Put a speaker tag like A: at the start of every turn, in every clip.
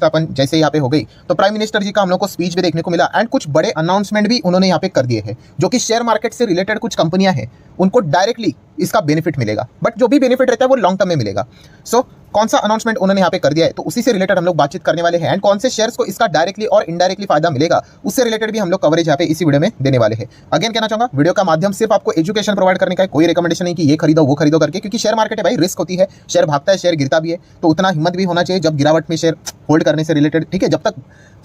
A: प्रतिष्ठा अपन जैसे यहाँ पे हो गई, तो प्राइम मिनिस्टर जी का हम लोग को स्पीच भी देखने को मिला एंड कुछ बड़े अनाउंसमेंट भी उन्होंने यहाँ पे कर दिए हैं, जो कि शेयर मार्केट से रिलेटेड कुछ कंपनियां हैं उनको डायरेक्टली इसका बेनिफिट मिलेगा, बट जो भी बेनिफिट रहता है वो लॉन्ग टर्म में मिलेगा। सो कौन सा अनाउंसमेंट उन्होंने यहाँ पे कर दिया है, तो उसी से रिलेटेड हम लोग बातचीत करने वाले हैं एंड कौन से शेयर्स को इसका डायरेक्टली और इनडायरेक्टली फायदा मिलेगा उससे रिलेटेड भी हम लोग कवरेज यहाँ पे इसी वीडियो में देने वाले हैं। अगेन कहना चाहूंगा, वीडियो का माध्यम सिर्फ आपको एजुकेशन प्रोवाइड करने का है, कोई रिकमेंडेशन नहीं कि ये खरीदो वो खरीदो करके, क्योंकि शेयर मार्केट है भाई, रिस्क होती है, शेयर भागता है, शेयर गिरता भी है, तो उतना हिम्मत भी होना चाहिए जब गिरावट में शेयर होल्ड करने से रिलेटेड। ठीक है, जब तक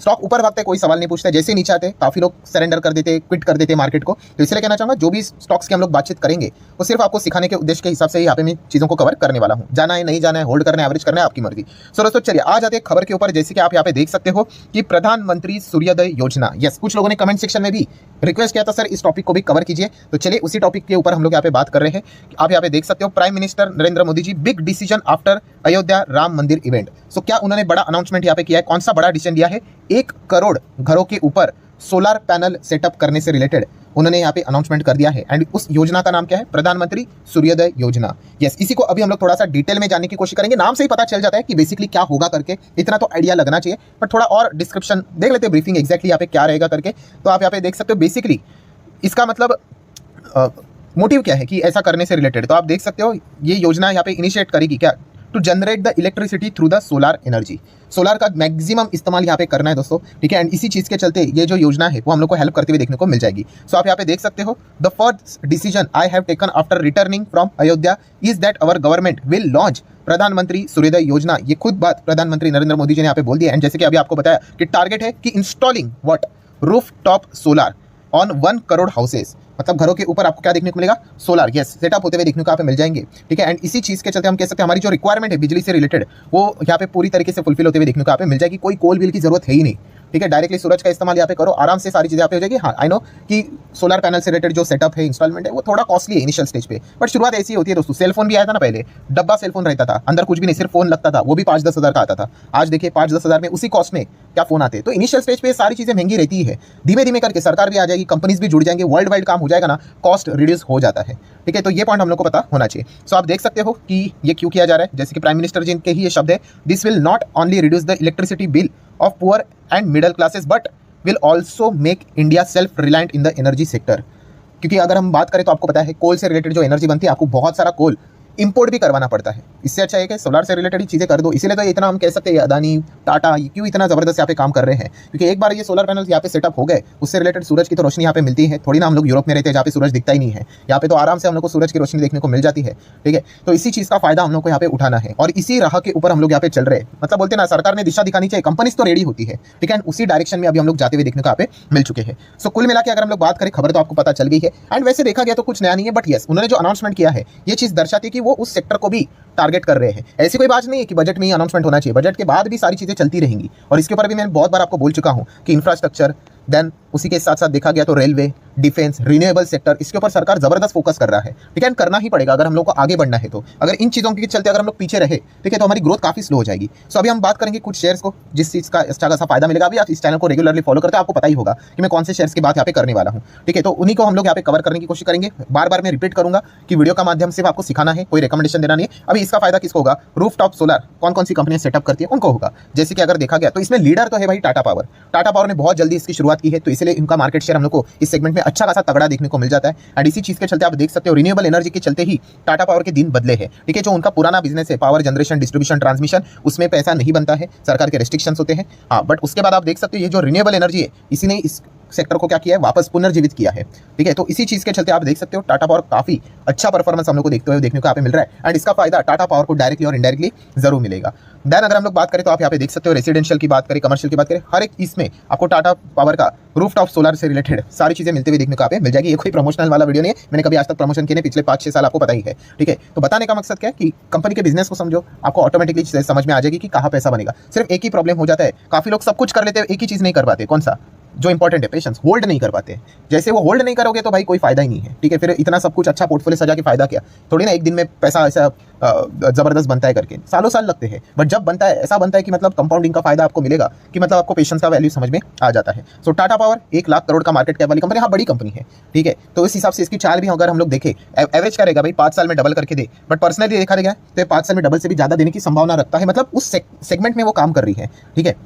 A: स्टॉक ऊपर भागता है कोई सवाल नहीं पूछता, जैसे नीचे आते काफी लोग सरेंडर कर देते, क्विट कर देते मार्केट को। तो इसलिए कहना चाहूंगा, जो भी स्टॉक्स की हम लोग बातचीत करेंगे वो सिर्फ आपको सिखाने के उद्देश्य के हिसाब से यहाँ पे मैं चीजों को कवर करने वाला हूँ। जाना है नहीं जाना है, होल्ड करना है एवरेज करना है, आपकी मर्जी। सो दोस्तों चलिए आ जाते हैं खबर के ऊपर। जैसे कि आप यहाँ पे देख सकते हो कि प्रधानमंत्री सूर्योदय योजना, यस, कुछ लोगों ने कमेंट सेक्शन में भी रिक्वेस्ट किया था सर इस टॉपिक को भी कवर कीजिए, तो चलिए उसी टॉपिक के ऊपर हम लोग यहाँ पे बात कर रहे हैं। आप यहाँ पे देख सकते हो prime minister Narendra Modi ji, big decision after Ayodhya Ram Mandir event. सो क्या उन्होंने बड़ा अनाउंसमेंट यहाँ पे किया है, कौन सा बड़ा डिसीजन लिया है? 1 करोड़ घरों के ऊपर सोलर पैनल सेटअप करने से रिलेटेड उन्होंने यहाँ पे अनाउंसमेंट कर दिया है एंड उस योजना का नाम क्या है? प्रधानमंत्री सूर्योदय योजना। यस, इसी को अभी हम लोग थोड़ा सा डिटेल में जानने की कोशिश करेंगे। नाम से ही पता चल जाता है कि बेसिकली क्या होगा करके, इतना तो आइडिया लगना चाहिए, पर थोड़ा और डिस्क्रिप्शन देख लेते हैं, ब्रीफिंग एक्जैक्टली यहाँ पे क्या रहेगा करके। तो आप यहाँ पे देख सकते हो बेसिकली इसका मतलब मोटिव क्या है कि ऐसा करने से रिलेटेड। तो आप देख सकते हो ये योजना यहाँ पे इनिशिएट करेगी क्या? To generate the electricity through the solar energy. Solar का मैक्सिमम इस्तेमाल यहाँ पे करना है दोस्तों, ठीक है। एंड इसी चीज़ के चलते ये जो योजना है वो हम लोग को हेल्प करते हुए देखने को मिल जाएगी। सो आप यहाँ पे देख सकते हो, the first decision I have taken after returning from Ayodhya is that our government will launch प्रधानमंत्री सूर्योदय योजना। ये खुद बात प्रधानमंत्री नरेंद्र मोदी जी ने यहाँ पे बोल दिया। एंड जैसे कि अभी आपको बताया कि टारगेट है कि installing what, roof top solar on 1 crore houses, मतलब घरों के ऊपर आपको क्या देखने को मिलेगा? सोलर, यस, सेटअप होते हुए देखने को यहाँ पे मिल जाएंगे, ठीक है। एंड इसी चीज़ के चलते हम कह सकते हैं हमारी जो रिक्वायरमेंट है बिजली से रिलेटेड वो यहाँ पे पूरी तरीके से फुलफिल होते हुए देखने को यहाँ पे मिल जाएगी। कोई कोल बिल की जरूरत है ही नहीं, ठीक है। डायरेक्टली सूरज का इस्तेमाल यहाँ पे करो, आराम से सारी चीज़ें यहाँ पे हो जाएगी। हाँ, आई नो कि सोलर पैनल से रिलेटेड जो सेटअप है, इंस्टॉलमेंट है, वो थोड़ा कॉस्टली है इनिशियल स्टेज पे, बट शुरुआत ऐसी होती है दोस्तों। सेलफोन भी आया था ना पहले, डब्बा सेलफोन रहता था, अंदर कुछ भी नहीं, सिर्फ फोन लगता था, वो भी 5-10 हज़ार का आता था। आज देखिए 5-10 हज़ार में उसी कॉस्ट में क्या फोन आते हैं। तो इनिशियल स्टेज पे सारी चीज़ें महंगी रहती है, धीमे धीमे करके सरकार भी आ जाएगी, कंपनीज भी जुड़ जाएंगे, वर्ल्ड वाइड काम हो जाएगा ना, कॉस्ट रिड्यूस हो जाता है, ठीक है। तो ये पॉइंट हम लोग को पता होना चाहिए। सो आप देख सकते हो कि ये क्यों किया जा रहा है। जैसे कि प्राइम मिनिस्टर जी के ही ये शब्द है, this will not only reduce the electricity bill of poor and middle classes but will also make India self reliant in the energy sector. क्योंकि अगर हम बात करें तो आपको पता है कोल से रिलेटेड जो एनर्जी बनती है, आपको बहुत सारा कोल इंपोर्ट भी करवाना पड़ता है। इससे अच्छा है कि सोलर से रिलेटेड ही चीज़ें कर दो। इसीलिए तो इतना हम कह सकते हैं अदानी, टाटा क्यों इतना ज़बरदस्त यहाँ पे काम कर रहे हैं, क्योंकि एक बार ये सोलर पैनल यहाँ पे सेटअप हो गए, उससे रिलेटेड सूरज की तो रोशनी यहाँ पे मिलती है। थोड़ी ना हम लोग यूरोप में रहते हैं जहाँ पे सूरज दिखता ही नहीं है, यहाँ पे तो आराम से हम लोग को सूरज की रोशनी देखने को मिल जाती है, ठीक है। तो इसी चीज़ का फायदा हम लोग को यहाँ पे उठाना है और इसी राह के ऊपर हम लोग यहाँ पे चल रहे हैं। मतलब बोलते ना, सरकार ने दिशा दिखानी चाहिए, कंपनीज तो रेडी होती है, ठीक है। उसी डायरेक्शन में अभी हम लोग जाते हुए देखने को यहाँ पे मिल चुके हैं। सो कुल मिला के अगर हम लोग बात करें, खबर तो आपको पता चल गई है एंड वैसे देखा गया तो कुछ नया नहीं है, बट यस, उन्होंने जो अनाउंसमेंट किया है ये चीज़ दर्शाती है कि वो उस सेक्टर को भी टारगेट कर रहे हैं। ऐसी कोई बात नहीं है कि बजट में ही अनाउंसमेंट होना चाहिए, बजट के बाद भी सारी चीज़ें चलती रहेंगी। और इसके ऊपर भी मैं बहुत बार आपको बोल चुका हूं कि इंफ्रास्ट्रक्चर, देन उसी के साथ साथ देखा गया तो रेलवे, डिफेंस, रिन्यूएबल सेक्टर, इसके ऊपर सरकार जबरदस्त फोकस कर रहा है, ठीक है। करना ही पड़ेगा अगर हम लोग को आगे बढ़ना है। तो अगर इन चीज़ों के चलते अगर हम लोग पीछे रहे, ठीक है, तो हमारी ग्रोथ काफी स्लो हो जाएगी। सो अभी हम बात करेंगे कुछ शेयर्स को जिस चीज़ का अच्छा खासा फायदा मिलेगा। अभी आप इस चैनल को रेगुलरली फॉलो करते हैं, आपको पता ही होगा कि मैं कौन से शेयर्स की बात यहाँ पे करने वाला हूँ, ठीक है। तो उन्हीं को हम लोग यहाँ पे कवर करने की कोशिश करेंगे। बार बार मैं रिपीट करूंगा कि वीडियो का माध्यम से आपको सिखाना है, कोई रिकमेंडेशन देना नहीं है। अभी इसका फायदा किसको होगा? रूफ टॉप सोलर कौन कौन सी कंपनियां सेटअप करती है उनको होगा। जैसे कि अगर देखा गया तो इसमें लीडर तो है भाई टाटा पावर। टाटा पावर ने बहुत जल्दी इसकी शुरुआत की है, तो इसलिए इनका मार्केट शेयर हम लोग को इस सेगमेंट में अच्छा खासा तगड़ा देखने को मिल जाता है। एंड इसी चीज के चलते आप देख सकते हो रिन्यूएबल एनर्जी के चलते ही टाटा पावर के दिन बदले हैं, ठीक है। जो उनका पुराना बिजनेस है, पावर जनरेशन, डिस्ट्रीब्यूशन, ट्रांसमिशन, उसमें पैसा नहीं बनता है, सरकार के रेस्ट्रिक्शंस होते हैं। हाँ, बट उसके बाद आप देख सकते हो ये जो रिन्यूएबल एनर्जी है, इसी ने इस सेक्टर को क्या किया है? वापस पुनर्जीवित किया है, ठीक है। तो इसी चीज के चलते आप देख सकते हो टाटा पावर काफी अच्छा परफॉर्मेंस हम लोग को देखते हुए देखने को यहाँ पे मिल रहा है। एंड इसका फायदा टाटा पावर को डायरेक्टली और इनडायरेक्टली जरूर मिलेगा। देन अगर हम लोग बात करें तो आप यहाँ पे देख सकते हो रेसिडेंशियल की बात करें, कमर्शियल की बात करें, हर एक इसमें आपको टाटा पावर का रूफटॉप सोलर से रिलेटेड सारी चीजें मिलते हुए देखने को यहाँ पे मिल जाएगी। ये कोई प्रमोशनल वाला वीडियो नहीं है, मैंने कभी आज तक प्रमोशन किए नहीं, पिछले 5-6 साल आपको पता ही है, ठीक है। तो बताने का मकसद क्या है कि कंपनी के बिजनेस को समझो, आपको ऑटोमेटिकली समझ में आ जाएगी कि कहाँ पैसा बनेगा। सिर्फ एक ही प्रॉब्लम हो जाता है, काफी लोग सब कुछ कर लेते हैं, एक ही चीज नहीं कर पाते। कौन सा? जो इंपॉर्टेंट है पेशेंस, होल्ड नहीं कर पाते हैं। जैसे वो होल्ड नहीं करोगे तो भाई कोई फायदा ही नहीं है, ठीक है। फिर इतना सब कुछ अच्छा पोर्टफोलियो सजा के फायदा क्या, थोड़ी ना एक दिन में पैसा ऐसा जबरदस्त बनता है करके, सालों साल लगते हैं। बट जब बनता है ऐसा बनता है कि मतलब कंपाउंडिंग का फायदा आपको मिलेगा, कि मतलब आपको पेशेंस का वैल्यू समझ में आ जाता है। सो टाटा पावर 1 लाख करोड़ का मार्केट कैप वाली कंपनी, हाँ बड़ी कंपनी है, ठीक है। तो इस हिसाब से इसकी चाल भी अगर हम लोग देखें, एवरेज करेगा भाई 5 साल में डबल करके दे, बट पर्सनली देखा गया तो 5 साल में डबल से भी ज्यादा देने की संभावना रखता है, मतलब उस सेगमेंट में वो काम कर रही है, ठीक है।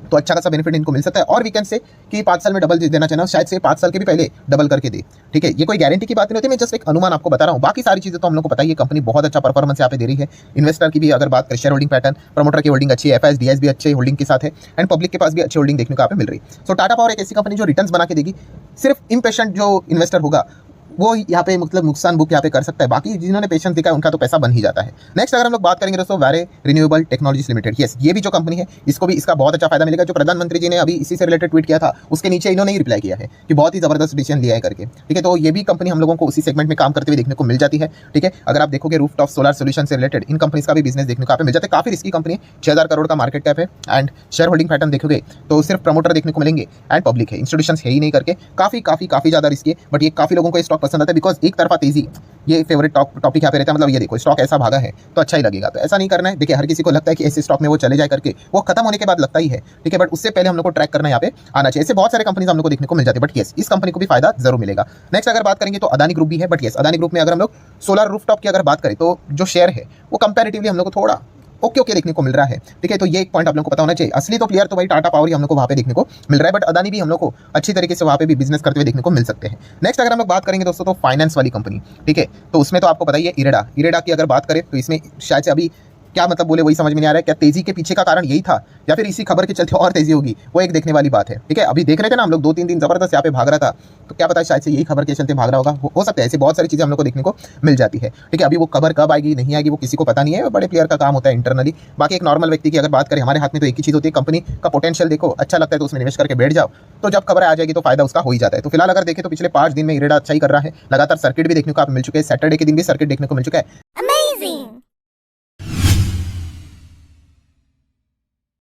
A: तो अच्छा खासा बेनिफिट इनको मिल सकता है। और वी कैन से कि 5 साल में डबल देना चाहिए, शायद से 5 साल के भी पहले डबल करके दे, ठीक है। ये कोई गारंटी की बात नहीं होती, मैं जस्ट एक अनुमान आपको बता रहा हूँ। बाकी सारी चीजें तो हम लोग को पता ही है, कंपनी बहुत अच्छा परफॉर्मेंस यहाँ पे दे रही है। इन्वेस्टर की भी अगर बात करें, शेयर होल्डिंग पैटर्न, प्रमोटर की होल्डिंग अच्छी है, एफआईएस डीएस भी अच्छे होल्डिंग के साथ है, एंड पब्लिक के पास भी अच्छी होल्डिंग देखने को यहाँ पे मिल रही है। सो टाटा पावर एक ऐसी कंपनी जो रिटर्न्स बना के देगी, सिर्फ इम्पेशेंट जो इन्वेस्टर होगा वो यहाँ पे मतलब नुकसान बुक यहाँ पे कर सकता है, बाकी जिन्होंने पेशेंस दिखा है उनका तो पैसा बन ही जाता है। नेक्स्ट अगर हम लोग बात करेंगे दोस्तों, वारे रिन्यूएबल टेक्नोलॉजीज लिमिटेड, यस ये भी जो कंपनी है इसको भी इसका बहुत अच्छा फायदा मिलेगा। जो प्रधानमंत्री जी ने अभी इसी से रिलेटेड ट्वीट किया था, उसके नीचे इन्होंने ही रिप्लाई किया है कि बहुत ही जबरदस्त डिसीजन लिया है करके, ठीक है। तो ये भी कंपनी हम लोगों को उसी सेगमेंट में काम करते हुए देखने को मिल जाती है, ठीक है। अगर आप देखोगे रूफटॉप सोलर सोल्यूशन से रिलेटेड इन कंपनीज का भी बिजनेस देखने को यहाँ पे मिल जाता है। काफी रिस्की कंपनी, 6000 करोड़ का मार्केट कैप है, एंड शेयर होल्डिंग पैटर्न देखोगे तो सिर्फ प्रमोटर देखने को मिलेंगे एंड पब्लिक है, इंस्टीट्यूशन है ही नहीं करके, काफी ज्यादा रिस्की है। बट ये काफी लोगों को स्टॉक पसंद आता है, बिकॉज एक तरफा तेजी ये फेवरेट टॉपिक यहाँ पे रहता है। मतलब ये देखो स्टॉक ऐसा भागा है तो अच्छा ही लगेगा, तो ऐसा नहीं करना है। देखिए हर किसी को लगता है कि ऐसे स्टॉक में वो चले जाए करके, वो खत्म होने के बाद लगता ही है, ठीक है। बट उससे पहले हम लोग को ट्रैक करना यहाँ पे आना चाहिए। ऐसे बहुत सारे कंपनीज हम लोग को देखने को मिल जाती है, बट यस इस कंपनी को भी फायदा जरूर मिलेगा। नेक्स्ट अगर बात करेंगे तो अदानी ग्रुप भी है, बट यस अदानी ग्रुप में अगर हम लोग सोलर रूफटॉप की अगर बात करें तो जो शेयर है वो कंपैरेटिवली हम लोग को थोड़ा ओके देखने को मिल रहा है, ठीक है। तो ये एक पॉइंट आप लोगों को पता होना चाहिए। असली तो प्लेयर तो भाई टाटा पावर ही हम लोग को वहाँ पे देखने को मिल रहा है, बट अदानी भी हम लोग को अच्छी तरीके से वहाँ पे भी बिजनेस करते हुए देखने को मिल सकते हैं। नेक्स्ट अगर हम लोग बात करेंगे दोस्तों तो फाइनेंस वाली कंपनी, ठीक है। तो उसमें तो आपको पता ही है इरेडा की अगर बात करें तो इसमें शायद से अभी क्या मतलब बोले वही समझ में नहीं आ रहा है। क्या तेजी के पीछे का कारण यही था या फिर इसी खबर के चलते और तेजी होगी, वो एक देखने वाली बात है, ठीक है। अभी देख रहे थे ना हम लोग 2-3 दिन जबरदस्त यहाँ पे भाग रहा था, तो क्या पता शायद से यही खबर के चलते भाग रहा होगा, हो सकता है। ऐसे बहुत सारी चीजें हम लोग को देखने को मिल जाती है, ठीक है। अभी वो खबर कब आएगी नहीं आएगी वो किसी को पता नहीं है, बड़े प्लेयर का काम होता है इंटरनली। बाकी एक नॉर्मल व्यक्ति की अगर बात करें, हमारे हाथ में तो एक ही चीज होती है, कंपनी का पोटेंशियल देखो, अच्छा लगता है तो उसमें निवेश करके बैठ जाओ, तो जब खबर आ जाएगी तो फायदा उसका हो ही जाता है। तो फिलहाल अगर देखें तो पिछले 5 दिन में इरेडा अच्छा ही कर रहा है, लगातार सर्किट भी देखने को आप मिल चुके हैं, सैटरडे के दिन भी सर्किट देखने को मिल चुका है।